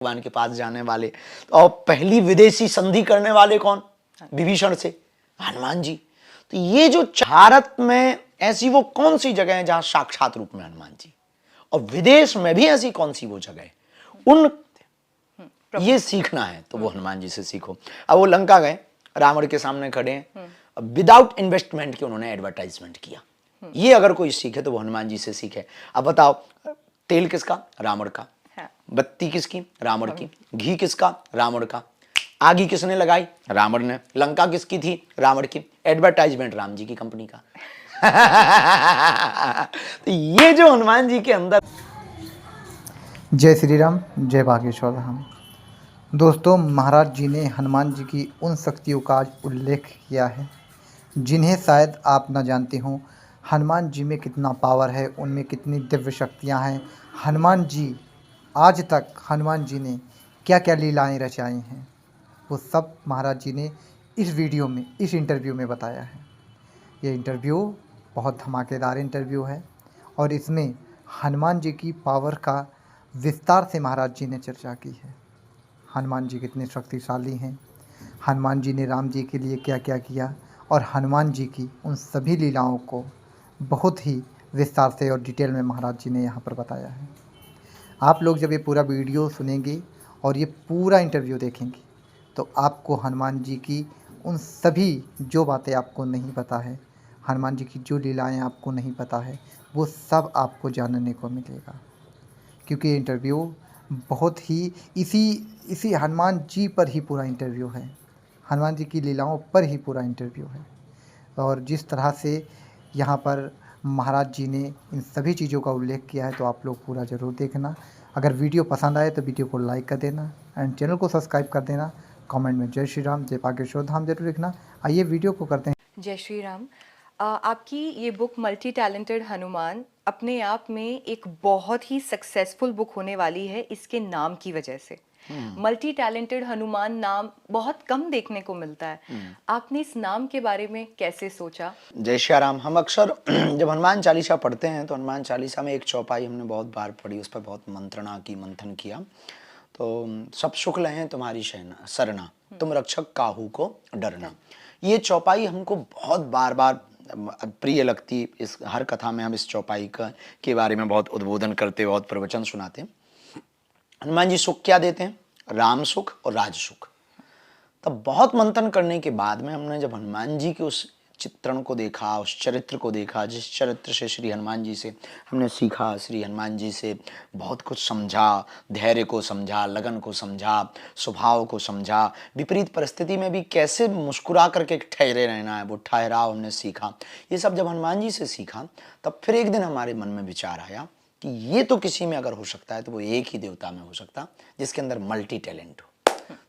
भगवान के पास जाने वाले। और पहली विदेशी संधि करने वाले कौन? विभीषण से हनुमान जी। तो ये जो भारत में ऐसी वो कौन सी जगह है जहां साक्षात रूप में हनुमान जी, और विदेश में भी ऐसी कौन सी वो जगह है, उन ये सीखना है तो वो हनुमान जी से सीखो। अब वो लंका गए, रावण के सामने खड़े हैं, विदाउट इन्वेस्टमेंट के उन्होंने एडवर्टाइजमेंट किया। ये अगर कोई सीखे तो वो हनुमान जी से सीखे। अब बताओ, तेल किसका? रावण का। बत्ती किसकी? रावण की। घी किसका? रावण का। आगी किसने लगाई? रावण ने। लंका किसकी थी? रावण की। एडवर्टाइजमेंट राम जी की कंपनी का। तो ये जो हनुमान जी के अंदर। जय श्री राम, जय बागेश्वर धाम। दोस्तों, महाराज जी ने हनुमान जी की उन शक्तियों का आज उल्लेख किया है जिन्हें शायद आप न जानते हों। हनुमान जी में कितना पावर है, उनमें कितनी दिव्य शक्तियां हैं। हनुमान जी, आज तक हनुमान जी ने क्या क्या लीलाएं रचाई हैं, वो सब महाराज जी ने इस वीडियो में, इस इंटरव्यू में बताया है। ये इंटरव्यू बहुत धमाकेदार इंटरव्यू है और इसमें हनुमान जी की पावर का विस्तार से महाराज जी ने चर्चा की है। हनुमान जी कितने शक्तिशाली हैं, हनुमान जी ने राम जी के लिए क्या क्या किया, और हनुमान जी की उन सभी लीलाओं को बहुत ही विस्तार से और डिटेल में महाराज जी ने यहाँ पर बताया है। आप लोग जब ये पूरा वीडियो सुनेंगे और ये पूरा इंटरव्यू देखेंगे तो आपको हनुमान जी की उन सभी जो बातें आपको नहीं पता है, हनुमान जी की जो लीलाएं आपको नहीं पता है, वो सब आपको जानने को मिलेगा। क्योंकि ये इंटरव्यू बहुत ही इसी हनुमान जी पर ही पूरा इंटरव्यू है, हनुमान जी की लीलाओं पर ही पूरा इंटरव्यू है। और जिस तरह से यहाँ पर महाराज जी ने इन सभी चीज़ों का उल्लेख किया है तो आप लोग पूरा ज़रूर देखना। अगर वीडियो पसंद आए तो वीडियो को लाइक कर देना एंड चैनल को सब्सक्राइब कर देना। कमेंट में जय श्री राम, जय बागेश्वर धाम जरूर लिखना। आइए वीडियो को करते हैं। जय श्री राम। आपकी ये बुक मल्टी टैलेंटेड हनुमान अपने आप में एक बहुत ही सक्सेसफुल बुक होने वाली है इसके नाम की वजह से। मल्टी टैलेंटेड हनुमान नाम बहुत कम देखने को मिलता है। आपने इस नाम के बारे में कैसे सोचा? जय श्री राम। हम अक्सर जब हनुमान चालीसा पढ़ते हैं तो हनुमान चालीसा में एक चौपाई हमने बहुत बार पढ़ी, उस पर बहुत मंत्रणा की, मंथन किया। तो सब शुक्ल हैं तुम्हारी सरना, तुम रक्षक काहू को डरना। ये चौपाई हमको बहुत बार बार प्रिय लगती। इस हर कथा में हम इस चौपाई के बारे में बहुत उद्बोधन करते, बहुत प्रवचन सुनाते हैं। हनुमान जी सुख क्या देते हैं? राम सुख और राज सुख। तब बहुत मंथन करने के बाद में हमने जब हनुमान जी के उस चित्रण को देखा, उस चरित्र को देखा, जिस चरित्र से श्री हनुमान जी से हमने सीखा, श्री हनुमान जी से बहुत कुछ समझा, धैर्य को समझा, लगन को समझा, स्वभाव को समझा, विपरीत परिस्थिति में भी कैसे मुस्कुरा करके ठहरे रहना है, वो ठहराव हमने सीखा। ये सब जब हनुमान जी से सीखा तब फिर एक दिन हमारे मन में विचार आया कि ये तो किसी में अगर हो सकता है तो वो एक ही देवता में हो सकता जिसके अंदर मल्टी टैलेंट हो।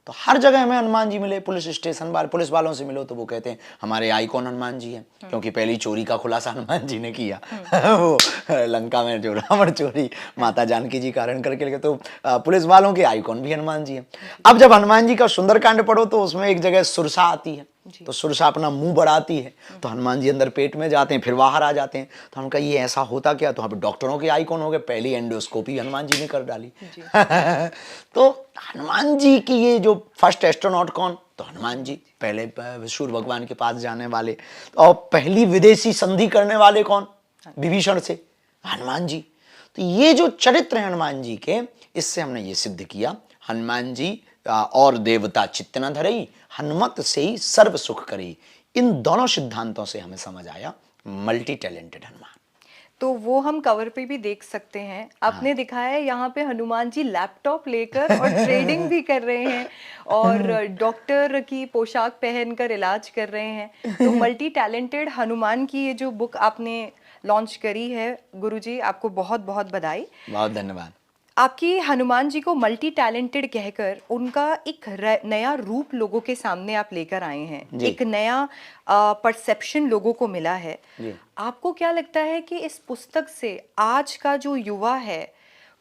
तो हर जगह हमें हनुमान जी मिले। पुलिस स्टेशन वाले, पुलिस वालों से मिलो तो वो कहते हैं हमारे आइकॉन हनुमान जी हैं, क्योंकि पहली चोरी का खुलासा हनुमान जी ने किया। वो लंका में जो रावण चोरी माता जानकी जी कारण करके लगे, तो पुलिस वालों के आइकॉन भी हनुमान जी हैं। अब जब हनुमान जी का सुंदरकांड पढ़ो तो उसमें एक जगह सुरसा आती है, तो सुरसा अपना मुंह बढ़ाती है तो हनुमान जी अंदर पेट में जाते हैं, फिर बाहर आ जाते हैं। तो हम कहा ये ऐसा होता क्या? तो वहाँ पे डॉक्टरों के आइकॉन हो गए, पहली एंडोस्कोपी हनुमान जी ने कर डाली। तो हनुमान जी की ये जो फर्स्ट एस्ट्रोनॉट कौन? तो हनुमान जी, पहले सूर्य भगवान के पास जाने वाले। और पहली विदेशी संधि करने वाले कौन? विभीषण से हनुमान जी। तो ये जो चरित्र है हनुमान जी के, इससे हमने ये सिद्ध किया हनुमान जी और देवता चित्त न धरई, हनुमत से ही सर्व सुख करी। इन दोनों सिद्धांतों से हमें समझ आया मल्टी टैलेंटेड हनुमान। तो वो हम कवर पे भी देख सकते हैं। आपने दिखाया है यहाँ पे हनुमान जी लैपटॉप लेकर और ट्रेडिंग भी कर रहे हैं और डॉक्टर की पोशाक पहनकर इलाज कर रहे हैं। तो मल्टी टैलेंटेड हनुमान की ये जो बुक आपने लॉन्च करी है, गुरुजी आपको बहुत बहुत बधाई। बहुत धन्यवाद। आपकी हनुमान जी को मल्टी टैलेंटेड कहकर उनका एक नया रूप लोगों के सामने आप लेकर आए हैं, एक नया परसेप्शन लोगों को मिला है। आपको क्या लगता है कि इस पुस्तक से आज का जो युवा है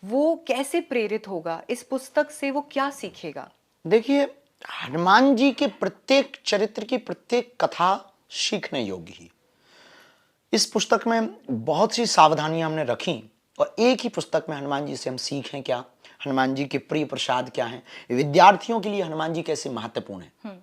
वो कैसे प्रेरित होगा? इस पुस्तक से वो क्या सीखेगा? देखिए, हनुमान जी के प्रत्येक चरित्र की प्रत्येक कथा सीखने योग्य ही। इस पुस्तक में बहुत सी सावधानियां हमने रखी और एक ही पुस्तक में हनुमान जी से हम सीखें क्या? हनुमान जी के प्रिय प्रसाद क्या हैं, विद्यार्थियों के लिए हनुमान जी कैसे महत्वपूर्ण है।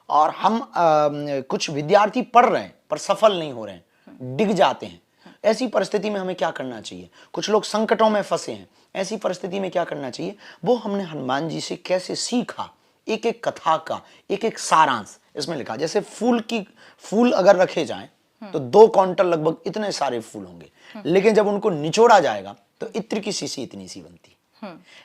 और हम कुछ विद्यार्थी पढ़ रहे हैं पर सफल नहीं हो रहे हैं, डिग जाते हैं। ऐसी परिस्थिति में हमें क्या करना चाहिए, कुछ लोग संकटों में फंसे हैं, ऐसी परिस्थिति में क्या करना चाहिए, वो हमने हनुमान जी से कैसे सीखा, एक एक कथा का एक एक सारांश इसमें लिखा। जैसे फूल अगर रखे जाएं तो 2 क्विंटल लगभग इतने सारे फूल होंगे, लेकिन जब उनको निचोड़ा जाएगा तो इत्र की शीशी इतनी सी बनती है।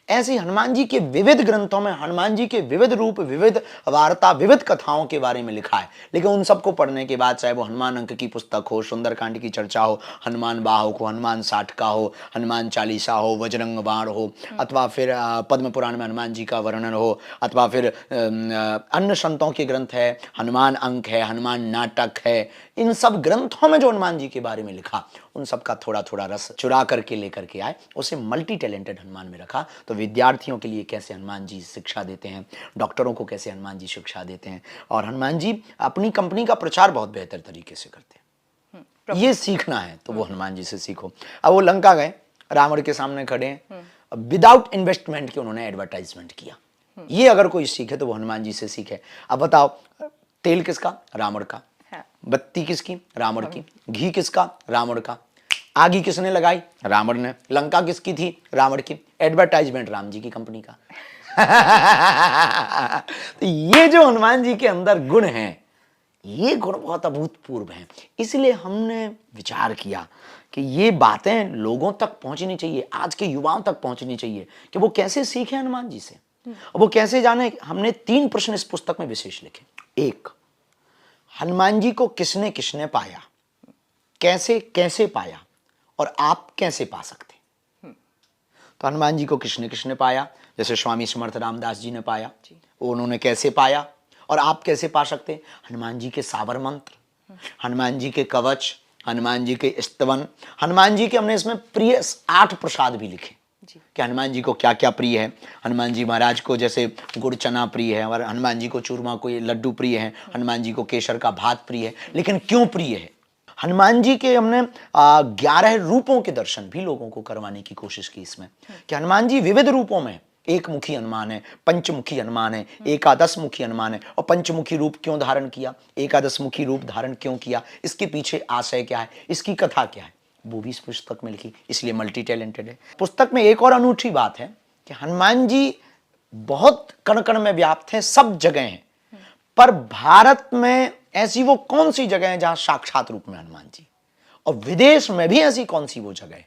ऐसे हनुमान जी के विविध ग्रंथों में हनुमान जी के विविध रूप, विविध वार्ता, विविध कथाओं के बारे में लिखा है। लेकिन उन सबको पढ़ने के बाद, चाहे वो हनुमान अंक की पुस्तक हो, सुंदरकांड की चर्चा हो, हनुमान बाहुक हो, हनुमान साटका हो, हनुमान चालीसा हो, बजरंग बाण हो, अथवा फिर पद्म पुराण में हनुमान जी का वर्णन हो, अथवा फिर अन्य संतों के ग्रंथ है, हनुमान अंक है, हनुमान नाटक है, इन सब ग्रंथों में जो हनुमान जी के बारे में लिखा, उन सब का थोड़ा थोड़ा रस चुरा करके लेकर के आए, उसे मल्टी टैलेंटेड हनुमान में रखा। तो विद्यार्थियों के लिए कैसे हनुमान जी शिक्षा देते हैं, डॉक्टरों को कैसे हनुमान जी शिक्षा देते हैं, और हनुमान जी अपनी कंपनी का प्रचार बहुत बेहतर तरीके से करते हैं। ये सीखना है तो वो हनुमान जी से सीखो। अब वो लंका गए, रावण के सामने खड़े हैं, विदाउट इन्वेस्टमेंट के उन्होंने एडवर्टाइजमेंट किया। ये अगर कोई सीखे तो वो हनुमान जी से सीखे। अब बताओ, तेल किसका, रावण का, बत्ती किसकी, रावण की, घी किसका, रावण का, आगी किसने लगाई, रावण ने, लंका किसकी थी, रावण की, एडवर्टाइजमेंट राम जी की कंपनी का। तो ये जो हनुमान जी के अंदर गुण हैं, ये गुण बहुत अभूतपूर्व हैं। इसलिए हमने विचार किया कि ये बातें लोगों तक पहुंचनी चाहिए, आज के युवाओं तक पहुंचनी चाहिए, कि वो कैसे सीखें हनुमान जी से, वो कैसे जाने। हमने 3 प्रश्न इस पुस्तक में विशेष लिखे। 1, हनुमान जी को किसने किसने पाया, कैसे कैसे पाया, और आप कैसे पा सकते। तो हनुमान जी को किसने किसने पाया, जैसे स्वामी समर्थ रामदास जी ने पाया, उन्होंने कैसे पाया, और आप कैसे पा सकते। हनुमान जी के सावर मंत्र, हनुमान जी के कवच, हनुमान जी के स्तवन, हनुमान जी के, हमने इसमें प्रिय 8 प्रसाद भी लिखे कि हनुमान जी को क्या क्या प्रिय है। हनुमान जी महाराज को जैसे गुड़ चना प्रिय है, और हनुमान जी को चूरमा को लड्डू प्रिय है, हनुमान जी को केसर का भात प्रिय है। लेकिन क्यों प्रिय है। हनुमान जी के हमने 11 रूपों के दर्शन भी लोगों को करवाने की कोशिश की इसमें, कि हनुमान जी विविध रूपों में, एक मुखी हनुमान है, पंचमुखी हनुमान है, एकादश मुखी हनुमान है। और पंचमुखी रूप क्यों धारण किया, एकादश मुखी रूप धारण क्यों किया, इसके पीछे आशय क्या है, इसकी कथा क्या है, वो भी इस पुस्तक में लिखी। इसलिए मल्टी टैलेंटेड है। पुस्तक में एक और अनूठी बात है कि हनुमान जी बहुत कण कण में व्याप्त हैं, सब जगह हैं, पर भारत में ऐसी वो कौन सी जगह है जहां साक्षात रूप में हनुमान जी, और विदेश में भी ऐसी कौन सी वो जगह है।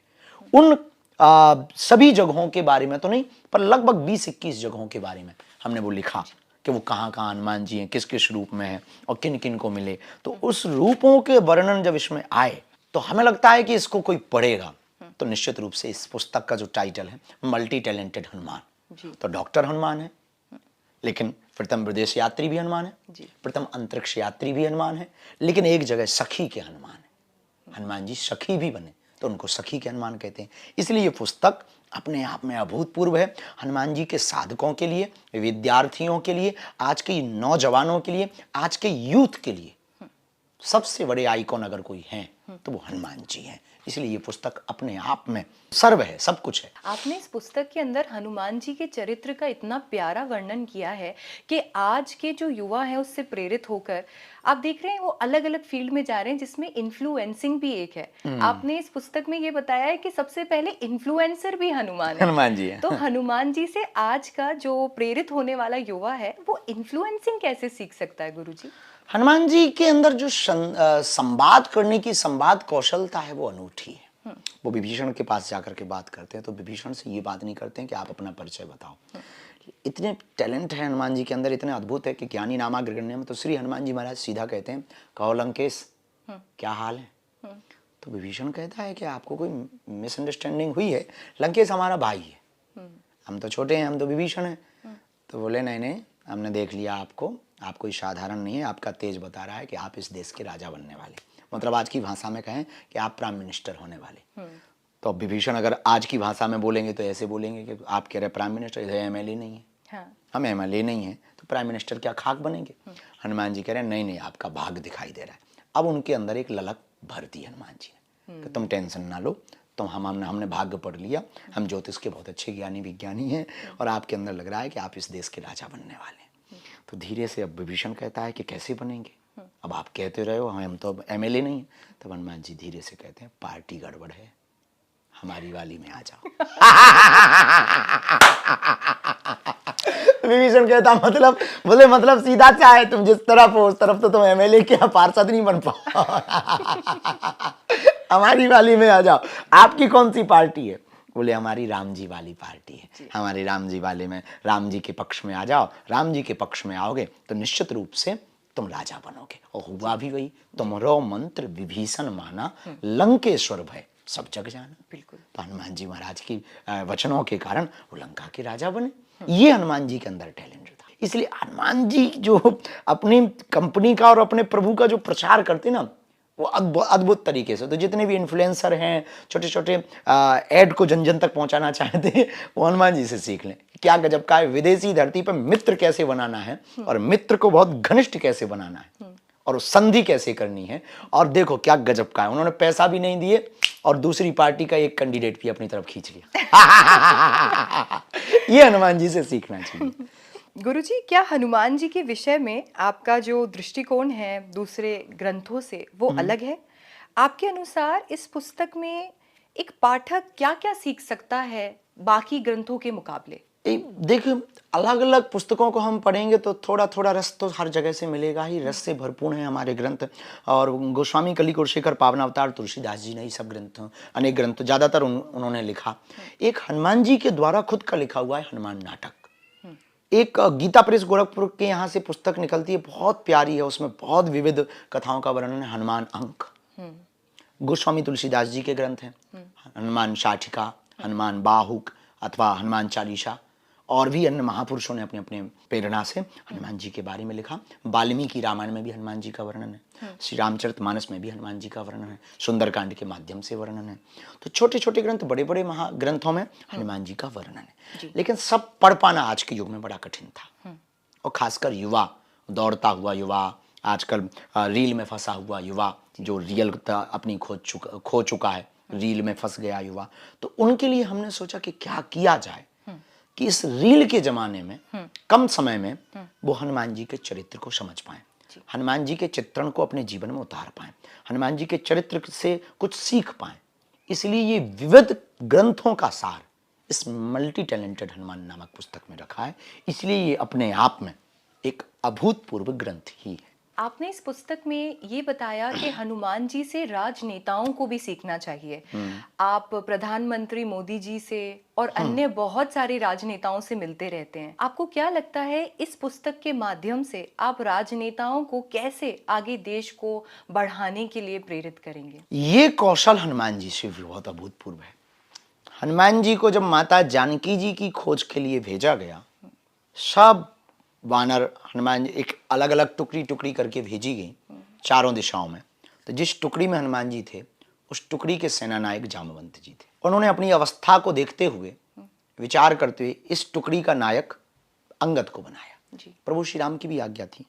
उन सभी जगहों के बारे में तो नहीं, पर लगभग 20-21 जगहों के बारे में हमने वो लिखा कि वो कहाँ कहाँ हनुमान जी हैं, किस किस रूप में हैं, और किन किन को मिले। तो उस रूपों के वर्णन जब इसमें आए तो हमें लगता है कि इसको कोई पढ़ेगा तो निश्चित रूप से इस पुस्तक का जो टाइटल है मल्टी टैलेंटेड हनुमान, तो डॉक्टर हनुमान है, लेकिन प्रथम विदेश यात्री भी हनुमान है, प्रथम अंतरिक्ष यात्री भी हनुमान है, लेकिन एक जगह सखी के हनुमान है। हनुमान जी सखी भी बने तो उनको सखी के हनुमान कहते हैं। इसलिए ये पुस्तक अपने आप में अभूतपूर्व है, हनुमान जी के साधकों के लिए, विद्यार्थियों के लिए, आज के नौजवानों के लिए, आज के यूथ के लिए सबसे बड़े आइकॉन अगर कोई हैं तो वो हनुमान जी हैं। इसलिए ये पुस्तक अपने आप में सर्व है, सब कुछ है। आपने इस पुस्तक के अंदर हनुमान जी के चरित्र का इतना प्यारा वर्णन किया है कि आज के जो युवा है उससे प्रेरित होकर आप देख रहे हैं वो अलग अलग फील्ड में जा रहे हैं, जिसमें इन्फ्लुएंसिंग भी एक है। आपने इस पुस्तक में ये बताया है कि सबसे पहले इन्फ्लुएंसर भी हनुमान है। हनुमान जी है। तो हनुमान जी से आज का जो प्रेरित होने वाला युवा है वो इन्फ्लुएंसिंग कैसे सीख सकता है गुरुजी? हनुमान जी के अंदर जो संवाद करने की संवाद कौशलता है वो अनूठी है। वो विभीषण के पास जाकर के बात करते हैं तो विभीषण से ये बात नहीं करते हैं कि आप अपना परिचय बताओ। इतने टैलेंट है हनुमान जी के अंदर, इतने अद्भुत है कि ज्ञानी नामा ग्रगण्य में तो श्री हनुमान जी महाराज सीधा कहते हैं, कहो लंकेश क्या हाल है। तो विभीषण कहता है कि आपको कोई मिसअंडरस्टैंडिंग हुई है, लंकेश हमारा भाई है, हम तो छोटे हैं, हम तो विभीषण हैं। तो बोले नहीं नहीं, हमने देख लिया आपको, आप कोई साधारण नहीं है, आपका तेज बता रहा है कि आप इस देश के राजा बनने वाले, मतलब आज की भाषा में कहें कि आप प्राइम मिनिस्टर होने वाले। तो अब विभीषण अगर आज की भाषा में बोलेंगे तो ऐसे बोलेंगे कि आप कह रहे प्राइम मिनिस्टर, इधर एमएलए नहीं है। हाँ। हम एमएलए नहीं है तो प्राइम मिनिस्टर क्या खाक बनेंगे। हनुमान जी कह रहे हैं नहीं नहीं, आपका भाग दिखाई दे रहा है। अब उनके अंदर एक ललक भर दी हनुमान जी ने कि तुम टेंशन ना लो, तो हमने भाग्य पढ़ लिया, हम ज्योतिष के बहुत अच्छे ज्ञानी विज्ञानी हैं और आपके अंदर लग रहा है कि आप इस देश के राजा बनने वाले हैं। तो धीरे से अब विभीषण कहता है कि कैसे बनेंगे, अब आप कहते रहे हो हम तो एमएलए नहीं हैं। तब हनुमान जी धीरे से कहते हैं पार्टी गड़बड़ है, हमारी वाली में आ जाओ। विभीषण कहता मतलब बोले मतलब सीधा चाहे तुम जिस तरफ हो उस तरफ तो तुम एमएलए के पार्षद नहीं बन पाओ। हमारी वाली में आ जाओ। आपकी कौन सी पार्टी है? बोले हमारी राम जी वाली पार्टी है, हमारे राम जी वाले में राम जी के पक्ष में आ जाओ। राम जी के पक्ष में आओगे तो निश्चित रूप से तुम राजा बनोगे। और हुआ भी वही, तुमरो मंत्र विभीषण माना, लंकेश्वर भय सब जग जाना। बिल्कुल। तो हनुमान जी महाराज की वचनों के कारण वो लंका के राजा बने। ये हनुमान जी के अंदर टैलेंट था। इसलिए हनुमान जी जो अपनी कंपनी का और अपने प्रभु का जो प्रचार करते ना, वो अद्भुत तरीके से। तो जितने भी इन्फ्लुएंसर हैं, छोटे छोटे ऐड को जन जन तक पहुंचाना चाहते हैं, वो हनुमान जी से सीख लें। क्या गजब का है, विदेशी धरती पर मित्र कैसे बनाना है और मित्र को बहुत घनिष्ठ कैसे बनाना है और संधि कैसे करनी है। और देखो क्या गजब का है, उन्होंने पैसा भी नहीं दिए और दूसरी पार्टी का एक कैंडिडेट भी अपनी तरफ खींच लिया। ये हनुमान जी से सीखना चाहिए। गुरुजी, क्या हनुमान जी के विषय में आपका जो दृष्टिकोण है दूसरे ग्रंथों से वो अलग है? आपके अनुसार इस पुस्तक में एक पाठक क्या-क्या सीख सकता है बाकी ग्रंथों के मुकाबले? देखिए, अलग अलग पुस्तकों को हम पढ़ेंगे तो थोड़ा थोड़ा रस तो हर जगह से मिलेगा ही। रस से भरपूर है हमारे ग्रंथ। और गोस्वामी कलिकुल शेखर, पावनावतार तुलसीदास जी ने ये सब ग्रंथ, अनेक ग्रंथ ज़्यादातर उन्होंने लिखा। एक हनुमान जी के द्वारा खुद का लिखा हुआ है हनुमान नाटक। एक गीता प्रेस गोरखपुर के यहाँ से पुस्तक निकलती है, बहुत प्यारी है। उसमें बहुत विविध कथाओं का वर्णन है। हनुमान अंक गोस्वामी तुलसीदास जी के ग्रंथ हैं। हनुमान शाठिका, हनुमान बाहुक अथवा हनुमान चालीसा, और भी अन्य महापुरुषों ने अपने अपने प्रेरणा से हनुमान जी के बारे में लिखा। वाल्मीकि रामायण में भी हनुमान जी का वर्णन है, श्री रामचरितमानस में भी हनुमान जी का वर्णन है, सुंदरकांड के माध्यम से वर्णन है। तो छोटे छोटे ग्रंथ, बड़े बड़े महाग्रंथों में हनुमान जी का वर्णन है। लेकिन सब पढ़ पाना आज के युग में बड़ा कठिन था। और खासकर युवा, दौड़ता हुआ युवा, आजकल रील में फंसा हुआ युवा, जो रियलता अपनी खो चुका है, रील में फंस गया युवा। तो उनके लिए हमने सोचा कि क्या किया जाए कि इस रील के जमाने में कम समय में वो हनुमान जी के चरित्र को समझ पाएं, हनुमान जी के चित्रण को अपने जीवन में उतार पाएं, हनुमान जी के चरित्र से कुछ सीख पाएं। इसलिए ये विविध ग्रंथों का सार इस मल्टी टैलेंटेड हनुमान नामक पुस्तक में रखा है। इसलिए ये अपने आप में एक अभूतपूर्व ग्रंथ ही है। आपने इस पुस्तक में ये बताया कि हनुमान जी से राजनेताओं को भी सीखना चाहिए। आप प्रधानमंत्री मोदी जी से और अन्य बहुत सारे राजनेताओं से मिलते रहते हैं। आपको क्या लगता है इस पुस्तक के माध्यम से आप राजनेताओं को कैसे आगे देश को बढ़ाने के लिए प्रेरित करेंगे? ये कौशल हनुमान जी से भी बहुत अभूतपूर्व है। हनुमान जी को जब माता जानकी जी की खोज के लिए भेजा गया, सब वानर हनुमान जी एक अलग अलग टुकड़ी टुकड़ी करके भेजी गई चारों दिशाओं में। तो जिस टुकड़ी में हनुमान जी थे, उस टुकड़ी के सेनानायक जामवंत जी थे। उन्होंने अपनी अवस्था को देखते हुए, विचार करते हुए इस टुकड़ी का नायक अंगद को बनाया। प्रभु श्री राम की भी आज्ञा थी।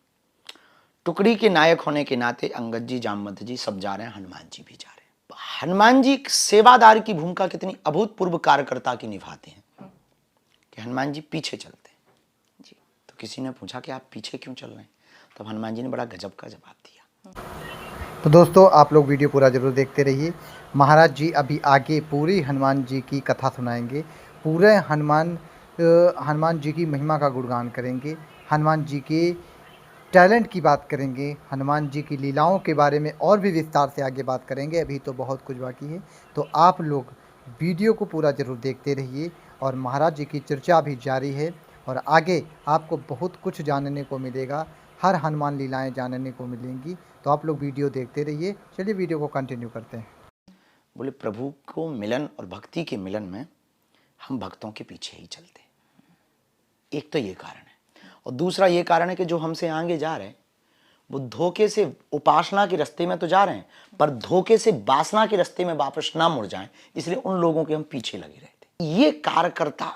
टुकड़ी के नायक होने के नाते अंगद जी, जामवंत जी सब जा रहे हैं, हनुमान जी भी जा रहे हैं। हनुमान जी सेवादार की भूमिका कितनी अभूतपूर्व कार्यकर्ता की निभाते हैं कि हनुमान जी पीछे चलते हैं। किसी ने पूछा कि आप पीछे क्यों चल रहे हैं, तब हनुमान जी ने बड़ा गजब का जवाब दिया। तो दोस्तों, आप लोग वीडियो पूरा ज़रूर देखते रहिए। महाराज जी अभी आगे पूरी हनुमान जी की कथा सुनाएंगे, पूरे हनुमान जी की महिमा का गुणगान करेंगे, हनुमान जी के टैलेंट की बात करेंगे, हनुमान जी की लीलाओं के बारे में और भी विस्तार से आगे बात करेंगे। अभी तो बहुत कुछ बाकी है, तो आप लोग वीडियो को पूरा ज़रूर देखते रहिए। और महाराज जी की चर्चा भी जारी है और आगे आपको बहुत कुछ जानने को मिलेगा, हर हनुमान लीलाएं जानने को मिलेंगी। तो आप लोग वीडियो देखते रहिए। चलिए वीडियो को कंटिन्यू करते हैं। बोले प्रभु को मिलन और भक्ति के मिलन में हम भक्तों के पीछे ही चलते हैं। एक तो ये कारण है, और दूसरा ये कारण है कि जो हमसे आगे जा रहे हैं वो धोखे से उपासना के रास्ते में तो जा रहे हैं, पर धोखे से वासना के रास्ते में वापस ना मुड़ जाएं, इसलिए उन लोगों के हम पीछे लगे रहते। ये कार्यकर्ता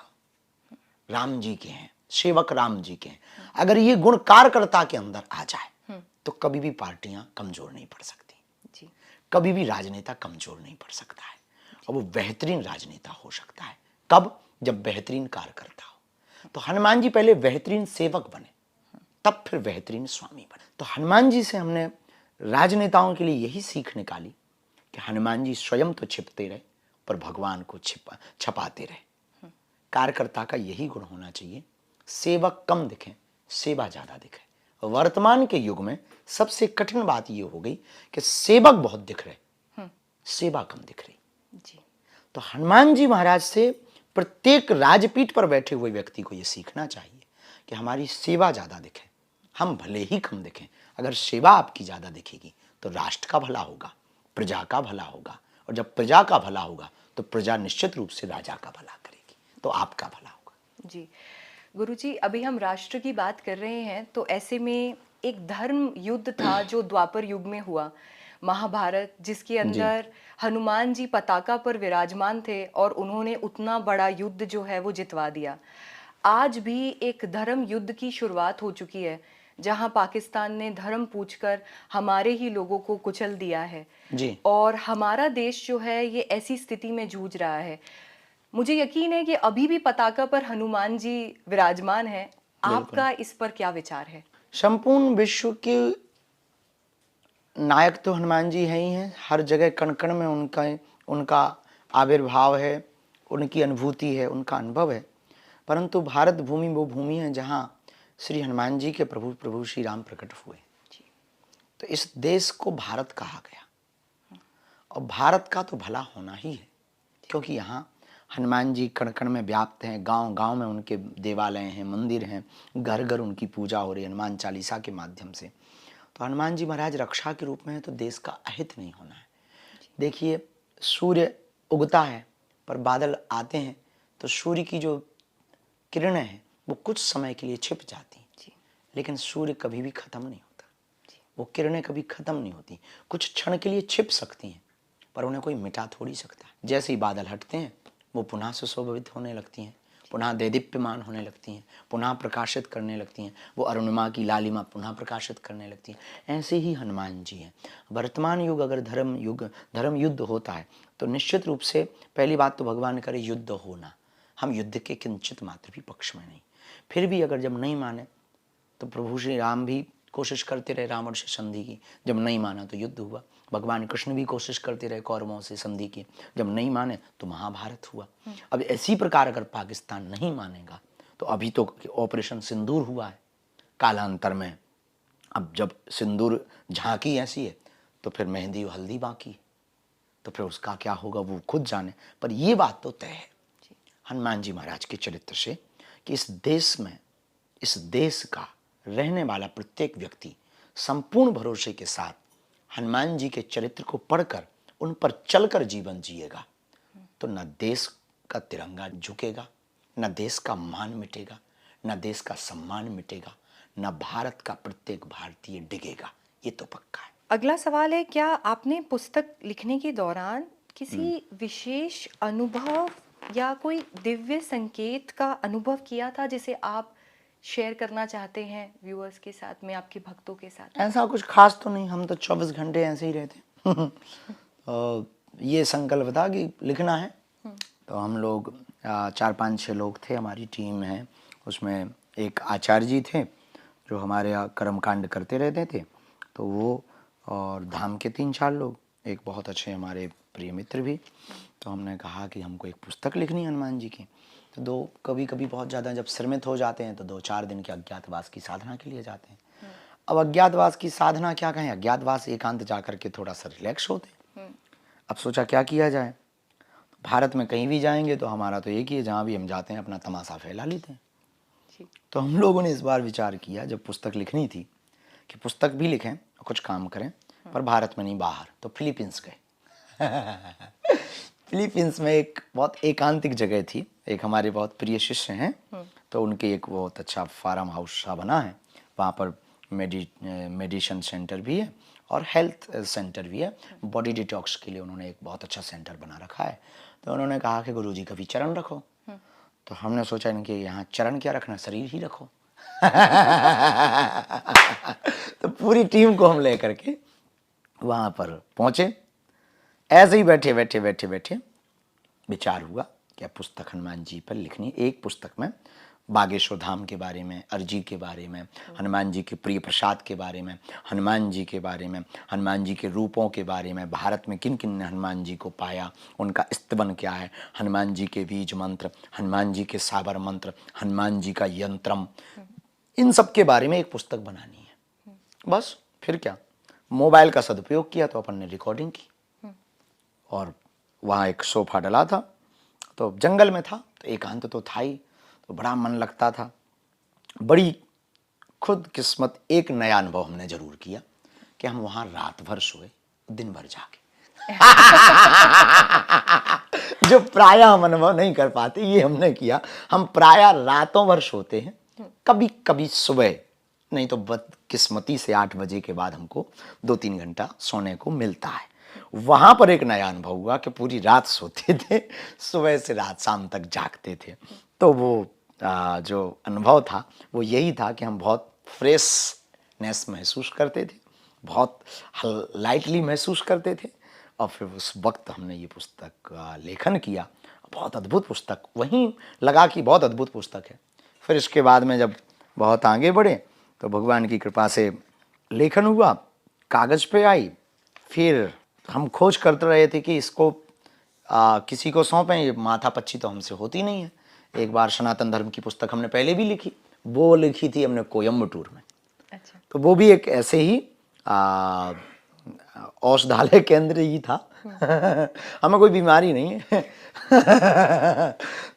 राम जी के हैं, सेवक राम जी के हैं। अगर ये गुण कार्यकर्ता के अंदर आ जाए तो कभी भी पार्टियां कमजोर नहीं पड़ सकती, कभी भी राजनेता कमजोर नहीं पड़ सकता है। और वो बेहतरीन राजनेता हो सकता है। कब? जब बेहतरीन कार्य करता हो। तो हनुमान जी पहले बेहतरीन सेवक बने, तब फिर बेहतरीन स्वामी बने। तो हनुमान जी से हमने राजनेताओं के लिए यही सीख निकाली कि हनुमान जी स्वयं तो छिपते रहे पर भगवान को छपाते रहे। कार्यकर्ता का यही गुण होना चाहिए, सेवक कम दिखें, सेवा ज्यादा दिखे। वर्तमान के युग में सबसे कठिन बात यह हो गई कि सेवक बहुत दिख रहे, सेवा कम दिख रही जी। तो हनुमान जी महाराज से प्रत्येक राजपीठ पर बैठे हुए व्यक्ति को यह सीखना चाहिए कि हमारी सेवा ज्यादा दिखे, हम भले ही कम दिखें। अगर सेवा आपकी ज्यादा दिखेगी तो राष्ट्र का भला होगा, प्रजा का भला होगा, और जब प्रजा का भला होगा तो प्रजा निश्चित रूप से राजा का भला करेगी, तो आपका भला होगा। जी गुरुजी, अभी हम राष्ट्र की बात कर रहे हैं, तो ऐसे में एक धर्म युद्ध था जो द्वापर युग में हुआ, महाभारत, जिसके अंदर हनुमान जी पताका पर विराजमान थे और उन्होंने उतना बड़ा युद्ध जो है वो जितवा दिया। आज भी एक धर्म युद्ध की शुरुआत हो चुकी है, जहां पाकिस्तान ने धर्म पूछकर हमारे ही लोगों को कुचल दिया है जी। और हमारा देश जो है ये ऐसी स्थिति में जूझ रहा है। मुझे यकीन है कि अभी भी पताका पर हनुमान जी विराजमान हैं। आपका इस पर क्या विचार है? संपूर्ण विश्व के नायक तो हनुमान जी हैं ही हैं। हर जगह कण कण में उनका आविर्भाव है, उनकी अनुभूति है, उनका अनुभव है। परंतु भारत भूमि वो भूमि है जहाँ श्री हनुमान जी के प्रभु श्री राम प्रकट हुए। तो इस देश को भारत कहा गया और भारत का तो भला होना ही है, क्योंकि यहाँ हनुमान जी कण कण में व्याप्त हैं। गांव गांव में उनके देवालय हैं, मंदिर हैं, घर घर उनकी पूजा हो रही है हनुमान चालीसा के माध्यम से। तो हनुमान जी महाराज रक्षा के रूप में है तो देश का अहित नहीं होना है। देखिए, सूर्य उगता है पर बादल आते हैं तो सूर्य की जो किरणें हैं वो कुछ समय के लिए छिप जाती हैं, लेकिन सूर्य कभी भी खत्म नहीं होता, वो किरणें कभी खत्म नहीं होती। कुछ क्षण के लिए छिप सकती हैं पर उन्हें कोई मिटा थोड़ी सकता है। जैसे ही बादल हटते हैं वो पुनः सुशोभित होने लगती हैं, पुनः देदीप्यमान होने लगती हैं, पुनः प्रकाशित करने लगती हैं, वो अरुणिमा की लालिमा पुनः प्रकाशित करने लगती हैं। ऐसे ही हनुमान जी हैं। वर्तमान युग अगर धर्म युद्ध होता है तो निश्चित रूप से पहली बात तो भगवान करे युद्ध होना, हम युद्ध के किंचित मात्र भी पक्ष में नहीं। फिर भी अगर जब नहीं माने तो प्रभु श्री राम भी कोशिश करते रहे रावण से संधि की, जब नहीं माना तो युद्ध हुआ। भगवान कृष्ण भी कोशिश करते रहे कौरवों से संधि की, जब नहीं माने तो महाभारत हुआ। अब इसी प्रकार अगर पाकिस्तान नहीं मानेगा तो अभी तो ऑपरेशन सिंदूर हुआ है कालांतर में, अब जब सिंदूर झांकी ऐसी है तो फिर मेहंदी और हल्दी बाकी है, तो फिर उसका क्या होगा वो खुद जाने। पर ये बात तो तय है हनुमान जी महाराज के चरित्र से कि इस देश में, इस देश का रहने वाला प्रत्येक व्यक्ति संपूर्ण भरोसे के साथ हनुमान जी के चरित्र को पढ़कर उन पर चलकर जीवन जिएगा तो न देश का तिरंगा झुकेगा, न देश का मान मिटेगा, न देश का सम्मान मिटेगा, न भारत का प्रत्येक भारतीय डिगेगा। ये तो पक्का है। अगला सवाल है, क्या आपने पुस्तक लिखने के दौरान किसी विशेष अनुभव या कोई दिव्य संकेत का अनुभव किया था जिसे आप शेयर करना चाहते हैं व्यूअर्स के साथ में, आपके भक्तों के साथ? ऐसा कुछ खास तो नहीं, हम तो 24 घंटे ऐसे ही रहते ये संकल्प था कि लिखना है तो हम लोग 4-5-6 लोग थे, हमारी टीम है। उसमें एक आचार्य जी थे जो हमारे यहाँ कर्मकांड करते रहते थे, तो वो, और धाम के 3-4 लोग, एक बहुत अच्छे हमारे प्रिय मित्र भी। तो हमने कहा कि हमको एक पुस्तक लिखनी है हनुमान जी की। तो कभी कभी बहुत ज़्यादा जब श्रमित हो जाते हैं तो 2-4 दिन के अज्ञातवास की साधना के लिए जाते हैं। अब अज्ञातवास की साधना क्या कहें, अज्ञातवास एकांत जाकर के थोड़ा सा रिलैक्स होते हैं। अब सोचा क्या किया जाए, भारत में कहीं भी जाएंगे तो हमारा तो एक ही है, जहाँ भी हम जाते हैं अपना तमाशा फैला लेते हैं। तो हम लोगों ने इस बार विचार किया जब पुस्तक लिखनी थी कि पुस्तक भी लिखें और कुछ काम करें, पर भारत में नहीं बाहर, तो फिलीपींस गए। फिलीपींस में एक बहुत एकांतिक जगह थी, एक हमारे बहुत प्रिय शिष्य हैं, तो उनके एक बहुत अच्छा फार्म हाउस सा बना है, वहाँ पर मेडिसिन सेंटर भी है और हेल्थ सेंटर भी है। बॉडी डिटॉक्स के लिए उन्होंने एक बहुत अच्छा सेंटर बना रखा है। तो उन्होंने कहा कि गुरुजी कभी चरण रखो, तो हमने सोचा इनके यहाँ चरण क्या रखना, शरीर ही रखो। तो पूरी टीम को हम लेकर के वहाँ पर पहुँचे। ऐसे ही बैठे विचार हुआ कि अब पुस्तक हनुमान जी पर लिखनी। एक पुस्तक में बागेश्वर धाम के बारे में, अर्जी के बारे में, हनुमान जी के प्रिय प्रसाद के बारे में, हनुमान जी के बारे में, हनुमान जी के रूपों के बारे में, भारत में किन किन ने हनुमान जी को पाया, उनका स्तवन क्या है, हनुमान जी के बीज मंत्र, हनुमान जी के साबर मंत्र, हनुमान जी का यंत्रम, इन सब के बारे में एक पुस्तक बनानी है। बस फिर क्या, मोबाइल का सदुपयोग किया तो अपन ने रिकॉर्डिंग की। और वहाँ एक सोफा डला था, तो जंगल में था, तो एकांत तो था ही, तो बड़ा मन लगता था। बड़ी खुद किस्मत, एक नया अनुभव हमने जरूर किया कि हम वहाँ रात भर सोए, दिन भर जागे। जो प्रायः हम अनुभव नहीं कर पाते, ये हमने किया। हम प्रायः रातों भर सोते हैं, कभी कभी सुबह, नहीं तो बदकिस्मती से 8 बजे के बाद हमको 2-3 घंटा सोने को मिलता है। वहां पर एक नया अनुभव हुआ कि पूरी रात सोते थे, सुबह से रात शाम तक जागते थे। तो वो जो अनुभव था वो यही था कि हम बहुत फ्रेशनेस महसूस करते थे, बहुत लाइटली महसूस करते थे। और फिर उस वक्त हमने ये पुस्तक का लेखन किया। बहुत अद्भुत पुस्तक, वहीं लगा कि बहुत अद्भुत पुस्तक है। फिर इसके बाद में जब बहुत आगे बढ़े तो भगवान की कृपा से लेखन हुआ, कागज़ पे आई। फिर हम खोज करते रहे थे कि इसको किसी को सौंपें, ये माथापच्ची तो हमसे होती नहीं है। एक बार सनातन धर्म की पुस्तक हमने पहले भी लिखी, वो लिखी थी हमने कोयम्बटूर में। अच्छा। तो वो भी एक ऐसे ही औषधालय केंद्र ही था। हमें कोई बीमारी नहीं है।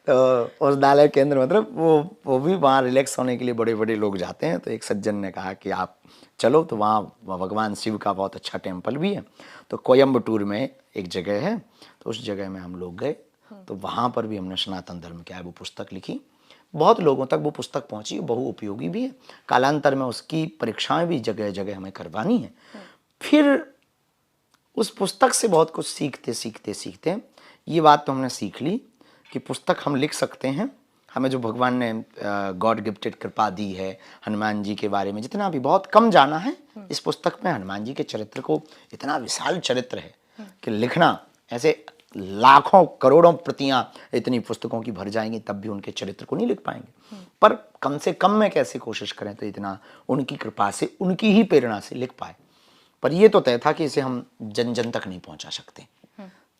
तो औषधालय केंद्र मतलब वो भी वहाँ रिलैक्स होने के लिए बड़े बड़े लोग जाते हैं। तो एक सज्जन ने कहा कि आप चलो, तो वहाँ भगवान शिव का बहुत अच्छा टेम्पल भी है। तो कोयम्बटूर में एक जगह है, तो उस जगह में हम लोग गए। तो वहाँ पर भी हमने सनातन धर्म क्या है वो पुस्तक लिखी। बहुत लोगों तक वो पुस्तक पहुँची, बहु उपयोगी भी है। कालांतर में उसकी परीक्षाएं भी जगह जगह हमें करवानी है। फिर उस पुस्तक से बहुत कुछ सीखते ये बात तो हमने सीख ली कि पुस्तक हम लिख सकते हैं। हमें जो भगवान ने गॉड गिफ्टेड कृपा दी है हनुमान जी के बारे में, जितना भी बहुत कम जाना है, इस पुस्तक में हनुमान जी के चरित्र को, इतना विशाल चरित्र है कि लिखना, ऐसे लाखों करोड़ों प्रतियां इतनी पुस्तकों की भर जाएंगी तब भी उनके चरित्र को नहीं लिख पाएंगे। पर कम से कम में कैसे कोशिश करें तो इतना उनकी कृपा से, उनकी ही प्रेरणा से लिख पाए। पर ये तो तय था कि इसे हम जन जन तक नहीं पहुंचा सकते।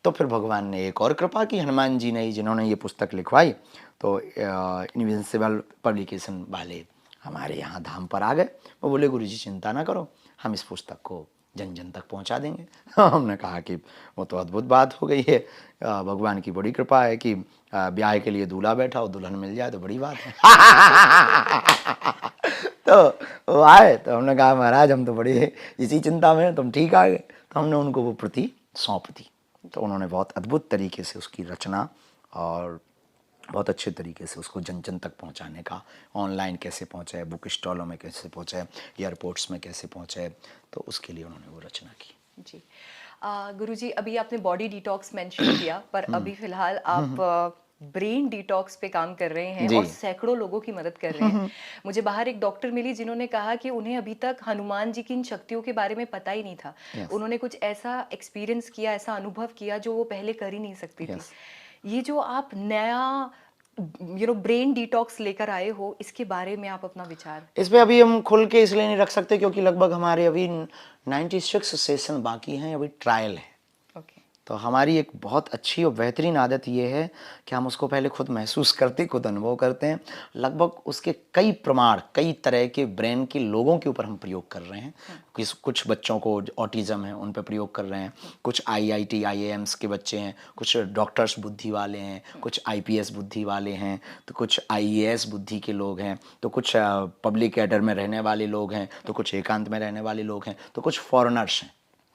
तो फिर भगवान ने एक और कृपा की, हनुमान जी ने ही जिन्होंने ये पुस्तक लिखवाई। तो इनविंसिबल पब्लिकेशन वाले हमारे यहाँ धाम पर आ गए। वो बोले गुरु जी चिंता ना करो, हम इस पुस्तक को जन जन तक पहुँचा देंगे। हमने कहा कि वो तो अद्भुत बात हो गई है, भगवान की बड़ी कृपा है कि ब्याह के लिए दूल्हा बैठा हो, दुल्हन मिल जाए तो बड़ी बात है। तो वो आए, तो हमने कहा महाराज हम तो बड़े इसी चिंता में, तुम ठीक आ गए। तो हमने उनको वो प्रति सौंप दी। तो उन्होंने बहुत अद्भुत तरीके से उसकी रचना और बहुत अच्छे तरीके से उसको जन जन तक पहुंचाने का, ऑनलाइन कैसे पहुंचाए, बुक स्टॉलों में कैसे पहुंचाए, एयरपोर्ट्स में कैसे पहुंचाए, तो उसके लिए उन्होंने वो रचना की। जी गुरुजी, अभी आपने बॉडी डिटॉक्स मेंशन किया, पर अभी फिलहाल आप ब्रेन डिटॉक्स पे काम कर रहे हैं और सैकड़ों लोगों की मदद कर रहे हैं। मुझे बाहर एक डॉक्टर मिली जिन्होंने कहा कि उन्हें अभी तक हनुमान जी की इन शक्तियों के बारे में पता ही नहीं था। उन्होंने कुछ ऐसा एक्सपीरियंस किया, ऐसा अनुभव किया जो वो पहले कर ही नहीं सकती थी। ये जो आप नया ब्रेन डिटॉक्स लेकर आए हो, इसके बारे में आप अपना विचार। इस पे अभी हम खुल के इसलिए नहीं रख सकते क्योंकि लगभग हमारे अभी 96 सेशन बाकी हैं, अभी ट्रायल है। तो हमारी एक बहुत अच्छी और बेहतरीन आदत ये है कि हम उसको पहले खुद महसूस करते, खुद अनुभव करते हैं। लगभग उसके कई प्रमाण, कई तरह के ब्रेन के लोगों के ऊपर हम प्रयोग कर रहे हैं। कुछ बच्चों को ऑटिज़म है, उन पर प्रयोग कर रहे हैं। कुछ IIT IIMs के बच्चे हैं, कुछ डॉक्टर्स बुद्धि वाले हैं, कुछ IPS बुद्धि वाले हैं, तो कुछ IAS बुद्धि के लोग हैं, तो कुछ पब्लिक कैडर में रहने वाले लोग हैं, तो कुछ एकांत में रहने वाले लोग हैं, तो कुछ फॉरेनर्स हैं।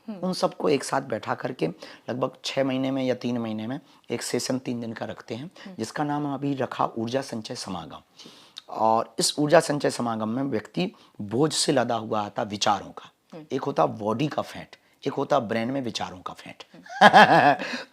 उन सबको एक साथ बैठा करके लगभग 6 महीने में या 3 महीने में एक सेशन 3 दिन का रखते हैं, जिसका नाम अभी रखा ऊर्जा संचय समागम। और इस ऊर्जा संचय समागम में व्यक्ति बोझ से लदा हुआ आता विचारों का। एक होता बॉडी का फैट, एक होता ब्रेन में विचारों का फैट।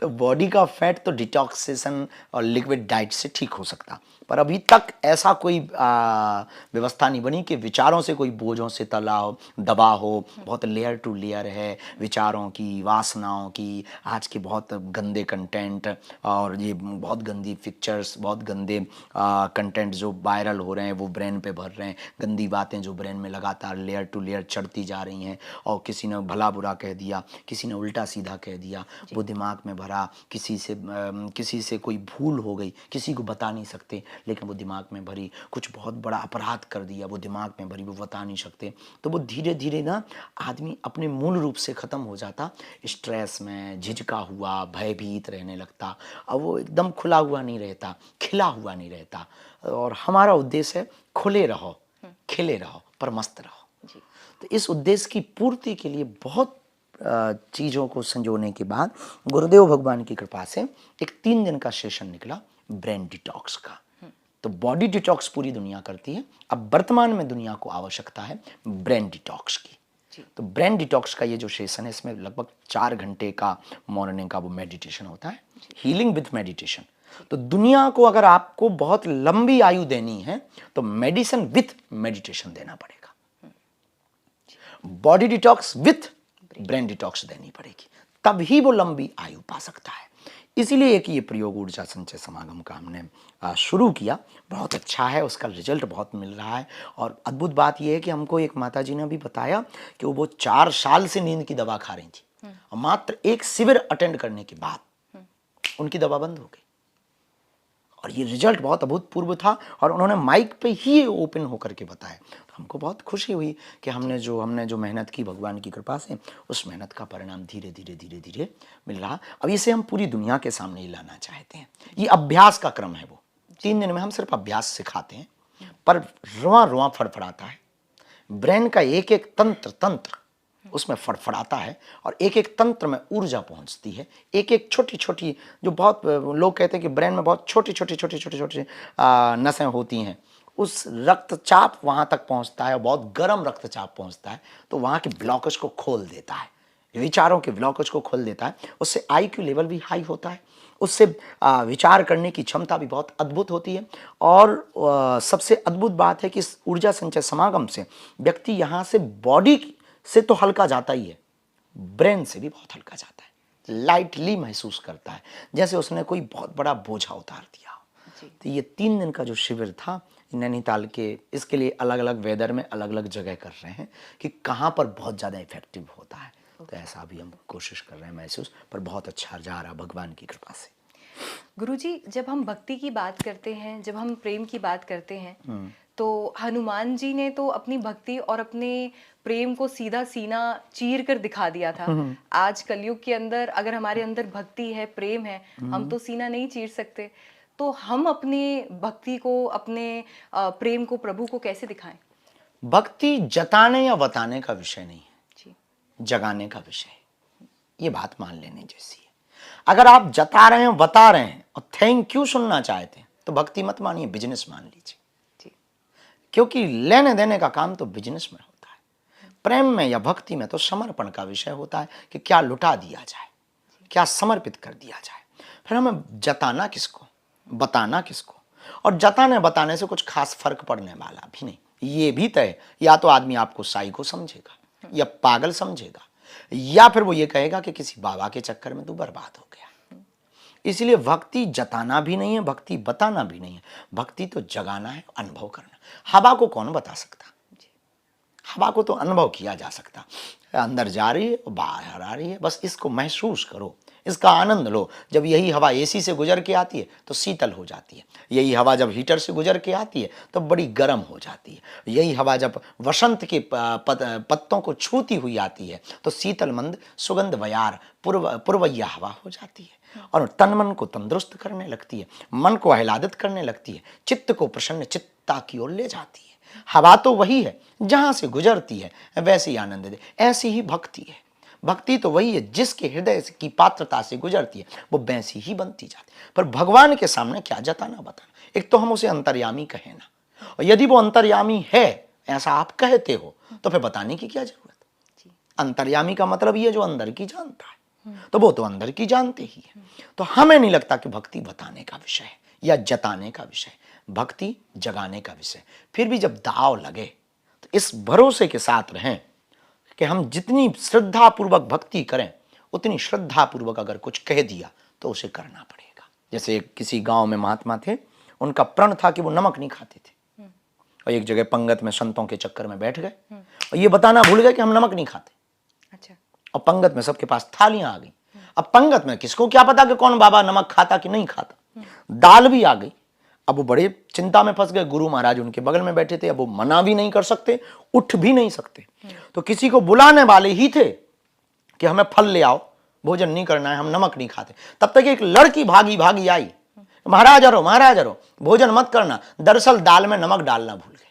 तो बॉडी का फैट तो डिटॉक्सेशन और लिक्विड डाइट से ठीक हो सकता, पर अभी तक ऐसा कोई व्यवस्था नहीं बनी कि विचारों से कोई बोझों से तला हो, दबा हो। बहुत लेयर टू लेयर है विचारों की, वासनाओं की, आज के बहुत गंदे कंटेंट और ये बहुत गंदी पिक्चर्स, बहुत गंदे कंटेंट जो वायरल हो रहे हैं वो ब्रेन पे भर रहे हैं, गंदी बातें जो ब्रेन में लगातार लेयर टू लेयर चढ़ती जा रही हैं। और किसी ने भला बुरा कह दिया, किसी ने उल्टा सीधा कह दिया, वो दिमाग में भरा। किसी से कोई भूल हो गई, किसी को बता नहीं सकते लेकिन वो दिमाग में भरी। कुछ बहुत बड़ा अपराध कर दिया, वो दिमाग में भरी, वो बता नहीं सकते। तो वो धीरे धीरे ना आदमी अपने मूल रूप से ख़त्म हो जाता, स्ट्रेस में झिझका हुआ, भयभीत रहने लगता। अब वो एकदम खुला हुआ नहीं रहता, खिला हुआ नहीं रहता। और हमारा उद्देश्य है खुले रहो, खिले रहो, पर मस्त रहो। तो इस उद्देश्य की पूर्ति के लिए बहुत चीज़ों को संजोने के बाद गुरुदेव भगवान की कृपा से एक 3 दिन का सेशन निकला ब्रेन डिटॉक्स का। तो बॉडी डिटॉक्स पूरी दुनिया करती है, अब वर्तमान में दुनिया को आवश्यकता है ब्रेन डिटॉक्स की। तो ब्रेन डिटॉक्स का ये जो सेशन है इसमें लगभग 4 घंटे का मॉर्निंग का वो मेडिटेशन होता है, हीलिंग विद मेडिटेशन। तो दुनिया को अगर आपको बहुत लंबी आयु देनी है तो मेडिसिन विथ मेडिटेशन देना पड़ेगा, body detox with brain detox देनी पड़ेगी, तब ही वो लंबी आयु पा सकता है। इसीलिए एक ये प्रयोग ऊर्जा संचय समागम का हमने शुरू किया, बहुत अच्छा है, उसका रिजल्ट बहुत मिल रहा है। और अद्भुत बात यह है कि हमको एक माताजी ने भी बताया कि वो 4 साल से नींद की दवा खा रही थी और मात्र एक शिविर अटेंड करने के बाद उनकी दवा बंद हो गई। और ये रिजल्ट बहुत अभूतपूर्व था और उन्होंने माइक पे ही ओपन होकर के बताया। तो हमको बहुत खुशी हुई कि हमने जो मेहनत की भगवान की कृपा से, उस मेहनत का परिणाम धीरे धीरे मिल रहा। अब इसे हम पूरी दुनिया के सामने ही लाना चाहते हैं। ये अभ्यास का क्रम है, वो 3 दिन में हम सिर्फ अभ्यास सिखाते हैं, पर रुआं रुआं फड़फड़ाता है। ब्रेन का एक एक तंत्र उसमें फड़फड़ाता है और एक एक तंत्र में ऊर्जा पहुंचती है। एक एक छोटी छोटी, जो बहुत लोग कहते हैं कि ब्रेन में बहुत छोटी नसें होती हैं, उस रक्तचाप वहाँ तक पहुँचता है, बहुत गर्म रक्तचाप पहुँचता है, तो वहाँ के ब्लॉकेज को खोल देता है, विचारों के ब्लॉकेज को खोल देता है। उससे IQ लेवल भी हाई होता है, उससे विचार करने की क्षमता भी बहुत अद्भुत होती है। और सबसे अद्भुत बात है कि इस ऊर्जा संचय समागम से व्यक्ति यहाँ से बॉडी से तो हल्का जाता ही है, ब्रेन से भी बहुत हल्का जाता है, लाइटली महसूस करता है, जैसे उसने कोई बहुत बड़ा बोझा उतार दिया हो। तो ये 3 दिन का जो शिविर था नैनीताल के, इसके लिए अलग अलग वेदर में अलग अलग जगह कर रहे हैं कि कहाँ पर बहुत ज़्यादा इफेक्टिव होता है। तो ऐसा भी हम कोशिश कर रहे हैं महसूस, पर बहुत अच्छा जा रहा भगवान की कृपा से। गुरुजी, जब हम भक्ति की बात करते हैं, जब हम प्रेम की बात करते हैं, तो हनुमान जी ने तो अपनी भक्ति और अपने प्रेम को सीधा सीना चीर कर दिखा दिया था। आज कलयुग के अंदर अगर हमारे अंदर भक्ति है, प्रेम है, हम तो सीना नहीं चीर सकते। तो हम अपने भक्ति को, अपने प्रेम को प्रभु को कैसे दिखाएं? भक्ति जताने या बताने का विषय नहीं है, जगाने का विषय है। ये बात मान लेने जैसी है। अगर आप जता रहे हैं, बता रहे हैं और थैंक यू सुनना चाहते हैं तो भक्ति मत मानिए, बिजनेस मान लीजिए। क्योंकि लेने देने का काम तो बिजनेस में होता है। प्रेम में या भक्ति में तो समर्पण का विषय होता है कि क्या लुटा दिया जाए, क्या समर्पित कर दिया जाए। फिर हमें जताना किसको, बताना किसको। और जताने बताने से कुछ खास फर्क पड़ने वाला भी नहीं। ये भी तय, या तो आदमी आपको साइको समझेगा या पागल समझेगा, या फिर वो ये कहेगा कि किसी बाबा के चक्कर में तू बर्बाद हो गया। इसलिए भक्ति जताना भी नहीं है, भक्ति बताना भी नहीं है। भक्ति तो जगाना है, अनुभव करना। हवा को कौन बता सकता? हवा को तो अनुभव किया जा सकता। अंदर जा रही है, बाहर आ रही है, बस इसको महसूस करो, इसका आनंद लो। जब यही हवा AC से गुजर के आती है तो शीतल हो जाती है। यही हवा जब हीटर से गुजर के आती है तो बड़ी गर्म हो जाती है। यही हवा जब वसंत के पत्तों को छूती हुई आती है तो शीतल मंद सुगंध वयार पुरवैया हवा हो जाती है और तन मन को तंदुरुस्त करने लगती है, मन को आह्लादित करने लगती है, चित्त को प्रसन्न चित्ता की ओर ले जाती है। हवा तो वही है, जहाँ से गुजरती है वैसे ही आनंद दे। ऐसी ही भक्ति है। भक्ति तो वही है जिसके हृदय की पात्रता से गुजरती है, वो वैसी ही बनती जाती है। पर भगवान के सामने क्या जताना बताना। एक तो हम उसे अंतर्यामी कहें ना, और यदि वो अंतर्यामी है ऐसा आप कहते हो तो फिर बताने की क्या जरूरत। अंतर्यामी का मतलब ये जो अंदर की जानता है, तो वो तो अंदर की जानते ही है। तो हमें नहीं लगता कि भक्ति बताने का विषय है या जताने का विषय है। भक्ति जगाने का विषय। फिर भी जब दाव लगे तो इस भरोसे के साथ रहें कि हम जितनी श्रद्धा पूर्वक भक्ति करें उतनी श्रद्धा पूर्वक अगर कुछ कह दिया तो उसे करना पड़ेगा। जैसे किसी गांव में महात्मा थे, उनका प्रण था कि वो नमक नहीं खाते थे, और एक जगह पंगत में संतों के चक्कर में बैठ गए और ये बताना भूल गए कि हम नमक नहीं खाते। अच्छा। और पंगत में सबके पास थालियां आ गई। अब पंगत में किसको क्या पता कि कौन बाबा नमक खाता कि नहीं खाता। दाल भी आ गई। अब वो बड़े चिंता में फंस गए। गुरु महाराज उनके बगल में बैठे थे। अब वो मना भी नहीं कर सकते, उठ भी नहीं सकते। तो किसी को बुलाने वाले ही थे कि हमें फल ले आओ, भोजन नहीं करना है, हम नमक नहीं खाते। तब तक एक लड़की भागी भागी आई, महाराज आ रहो, महाराज आ रहो, भोजन मत करना। दरअसल दाल में नमक डालना भूल गए।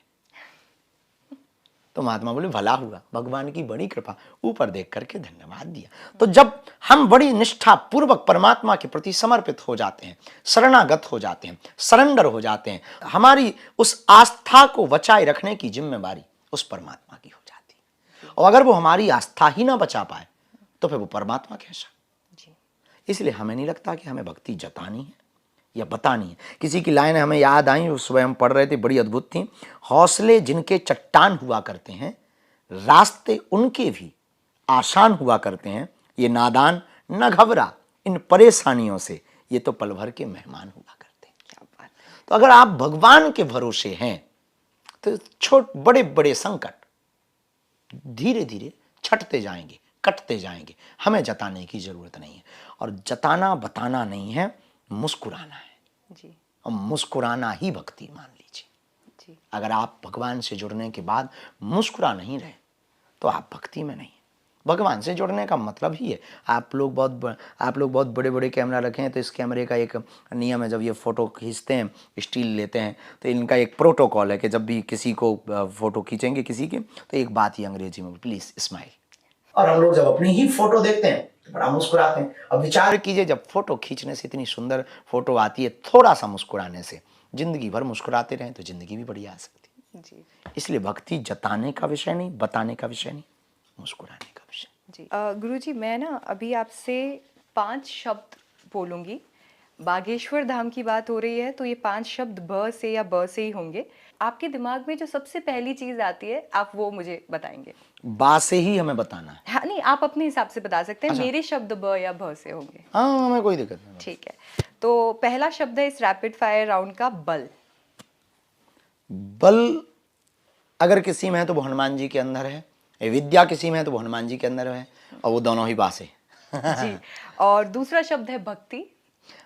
तो महात्मा बोले भला हुआ, भगवान की बड़ी कृपा, ऊपर देख करके धन्यवाद दिया। तो जब हम बड़ी निष्ठा पूर्वक परमात्मा के प्रति समर्पित हो जाते हैं, शरणागत हो जाते हैं, सरेंडर हो जाते हैं, हमारी उस आस्था को बचाए रखने की जिम्मेवारी उस परमात्मा की हो जाती है। और अगर वो हमारी आस्था ही ना बचा पाए तो फिर वो परमात्मा कैसा। इसलिए हमें नहीं लगता कि हमें भक्ति जतानी है या बतानी है। किसी की लाइन हमें याद आई, उस सुबह हम पढ़ रहे थे, बड़ी अद्भुत थी। हौसले जिनके चट्टान हुआ करते हैं, रास्ते उनके भी आसान हुआ करते हैं। ये नादान न घबरा इन परेशानियों से, ये तो पल भर के मेहमान हुआ करते हैं। क्या बात। तो अगर आप भगवान के भरोसे हैं तो बड़े बड़े संकट धीरे धीरे छटते जाएंगे, कटते जाएंगे। हमें जताने की जरूरत नहीं है। और जताना बताना नहीं है, मुस्कुराना है जी। और मुस्कुराना ही भक्ति मान लीजिए जी। अगर आप भगवान से जुड़ने के बाद मुस्कुरा नहीं रहे तो आप भक्ति में नहीं। भगवान से जुड़ने का मतलब ही है। आप लोग बहुत बड़े बड़े कैमरा रखे हैं, तो इस कैमरे का एक नियम है, जब ये फोटो खींचते हैं, स्टील लेते हैं, तो इनका एक प्रोटोकॉल है कि जब भी किसी को फोटो खींचेंगे किसी के, तो एक बात ही अंग्रेजी में, प्लीज स्माइल। और हम लोग जब अपनी ही फोटो देखते हैं तो बड़ा मुस्कुराते हैं। अब विचार कीजिए, जब फोटो खींचने से इतनी सुंदर फोटो आती है, थोड़ा सा मुस्कुराने से जिंदगी भर मुस्कुराते रहें तो जिंदगी भी बढ़िया आ सकती है जी। इसलिए भक्ति जताने का विषय नहीं, बताने का विषय नहीं, मुस्कुराने का विषय जी। गुरुजी, मैं ना अभी आपसे 5 शब्द बोलूंगी। बागेश्वर धाम की बात हो रही है तो ये 5 शब्द ब से या ब से ही होंगे। आपके दिमाग में जो सबसे पहली चीज आती है आप वो मुझे बताएंगे। बा से ही हमें बताना है? हाँ, नहीं, आप अपने हिसाब से बता सकते हैं। अच्छा। मेरे शब्द ब या भ से होंगे। हाँ, हमें कोई दिक्कत नहीं। ठीक है, तो पहला शब्द है इस रैपिड फायर राउंड का बल। बल अगर किसी में है तो वो हनुमान जी के अंदर है, विद्या किसी में है तो वो हनुमान जी के अंदर है, और वो दोनों ही बासे जी। और दूसरा शब्द है भक्ति।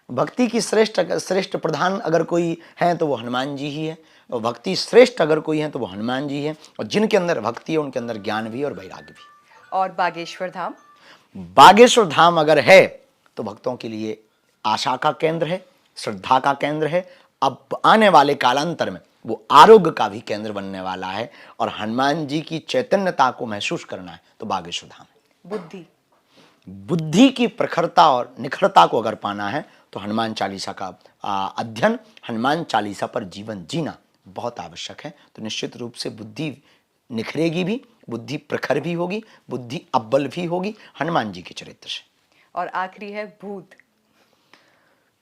भक्ति की श्रेष्ठ प्रधान अगर कोई है तो वो हनुमान जी ही है, और भक्ति श्रेष्ठ अगर कोई है तो वो हनुमान जी है, और जिनके अंदर भक्ति है उनके अंदर ज्ञान भी और वैराग्य भी। और बागेश्वर धाम? बागेश्वर धाम अगर है तो भक्तों के लिए आशा का केंद्र है, श्रद्धा का केंद्र है। अब आने वाले कालांतर में वो आरोग्य का भी केंद्र बनने वाला है, और हनुमान जी की चैतन्यता को महसूस करना है तो बागेश्वर धाम है। बुद्धि? बुद्धि की प्रखरता और निखरता को अगर पाना है तो हनुमान चालीसा का अध्ययन, हनुमान चालीसा पर जीवन जीना बहुत आवश्यक है। तो निश्चित रूप से बुद्धि निखरेगी भी, बुद्धि प्रखर भी होगी, बुद्धि अव्वल भी होगी हनुमान जी के चरित्र से। और आखिरी है भूत।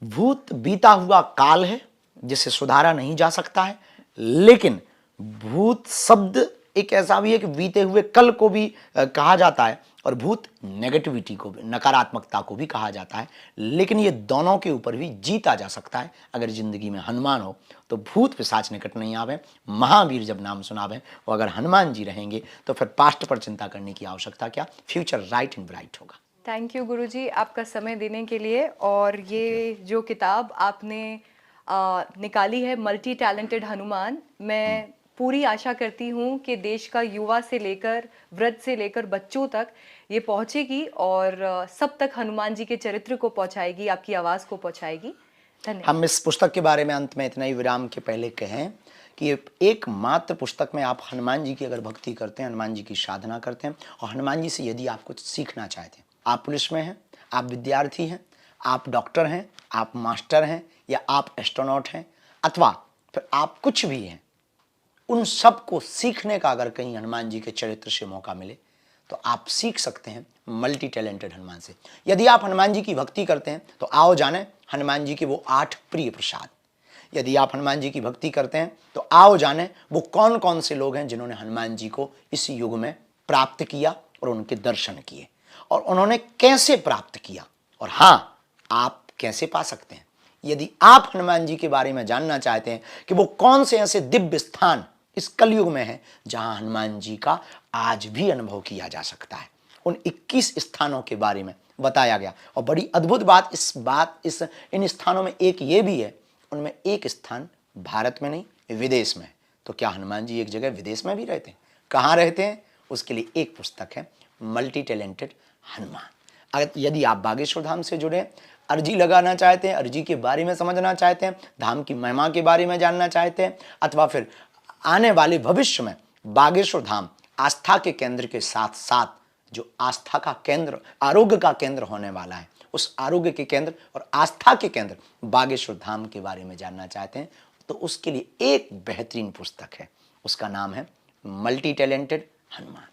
भूत बीता हुआ काल है जिसे सुधारा नहीं जा सकता है, लेकिन भूत शब्द एक ऐसा भी है कि बीते हुए कल को भी कहा जाता है, और भूत नेगेटिविटी को भी, नकारात्मकता को भी कहा जाता है। लेकिन ये दोनों के ऊपर भी जीता जा सकता है अगर जिंदगी में हनुमान हो तो भूत पिशाच निकट नहीं आवे। महावीर जब नाम सुनावे, वो अगर हनुमान जी रहेंगे तो फिर पास्ट पर चिंता करने की आवश्यकता क्या, फ्यूचर राइट एंड ब्राइट होगा। थैंक यू गुरुजी आपका समय देने के लिए। और ये जो किताब आपने निकाली है मल्टी टैलेंटेड हनुमान, मैं पूरी आशा करती हूँ कि देश का युवा से लेकर वृद्ध से लेकर बच्चों तक ये पहुँचेगी और सब तक हनुमान जी के चरित्र को पहुँचाएगी, आपकी आवाज़ को पहुँचाएगी। धन्यवाद। हम इस पुस्तक के बारे में अंत में इतना ही विराम के पहले कहें कि एकमात्र पुस्तक में आप हनुमान जी की अगर भक्ति करते हैं, हनुमान जी की साधना करते हैं, और हनुमान जी से यदि आप कुछ सीखना चाहते हैं, आप पुलिस में हैं, आप विद्यार्थी हैं, आप डॉक्टर हैं, आप मास्टर हैं, या आप एस्ट्रोनॉट हैं, अथवा फिर आप कुछ भी हैं, उन सब को सीखने का अगर कहीं हनुमान जी के चरित्र से मौका मिले तो आप सीख सकते हैं मल्टी टैलेंटेड हनुमान से। यदि आप हनुमान जी की भक्ति करते हैं तो आओ जाने हनुमान जी के वो 8 प्रिय प्रसाद। यदि आप हनुमान जी की भक्ति करते हैं तो आओ जाने वो कौन कौन से लोग हैं जिन्होंने हनुमान जी को इस युग में प्राप्त किया और उनके दर्शन किए और उन्होंने कैसे प्राप्त किया, और हाँ, आप कैसे पा सकते हैं। यदि आप हनुमान जी के बारे में जानना चाहते हैं कि वो कौन से ऐसे दिव्य स्थान इस कलयुग में हैं जहां हनुमान जी का आज भी अनुभव किया जा सकता है, उन 21 स्थानों के बारे में बताया गया। और बड़ी अद्भुत बात इन स्थानों में एक ये भी है, उनमें एक स्थान भारत में नहीं विदेश में है। तो क्या हनुमान जी एक जगह विदेश में भी रहते हैं? कहाँ रहते हैं? उसके लिए एक पुस्तक है, मल्टी टैलेंटेड हनुमान। अगर यदि आप बागेश्वर धाम से जुड़े, अर्जी लगाना चाहते हैं, अर्जी के बारे में समझना चाहते हैं, धाम की महिमा के बारे में जानना चाहते हैं, अथवा फिर आने वाले भविष्य में बागेश्वर धाम आस्था के केंद्र के साथ साथ जो आस्था का केंद्र, आरोग्य का केंद्र होने वाला है, उस आरोग्य के केंद्र और आस्था के केंद्र बागेश्वर धाम के बारे में जानना चाहते हैं, तो उसके लिए एक बेहतरीन पुस्तक है, उसका नाम है मल्टी टैलेंटेड हनुमान।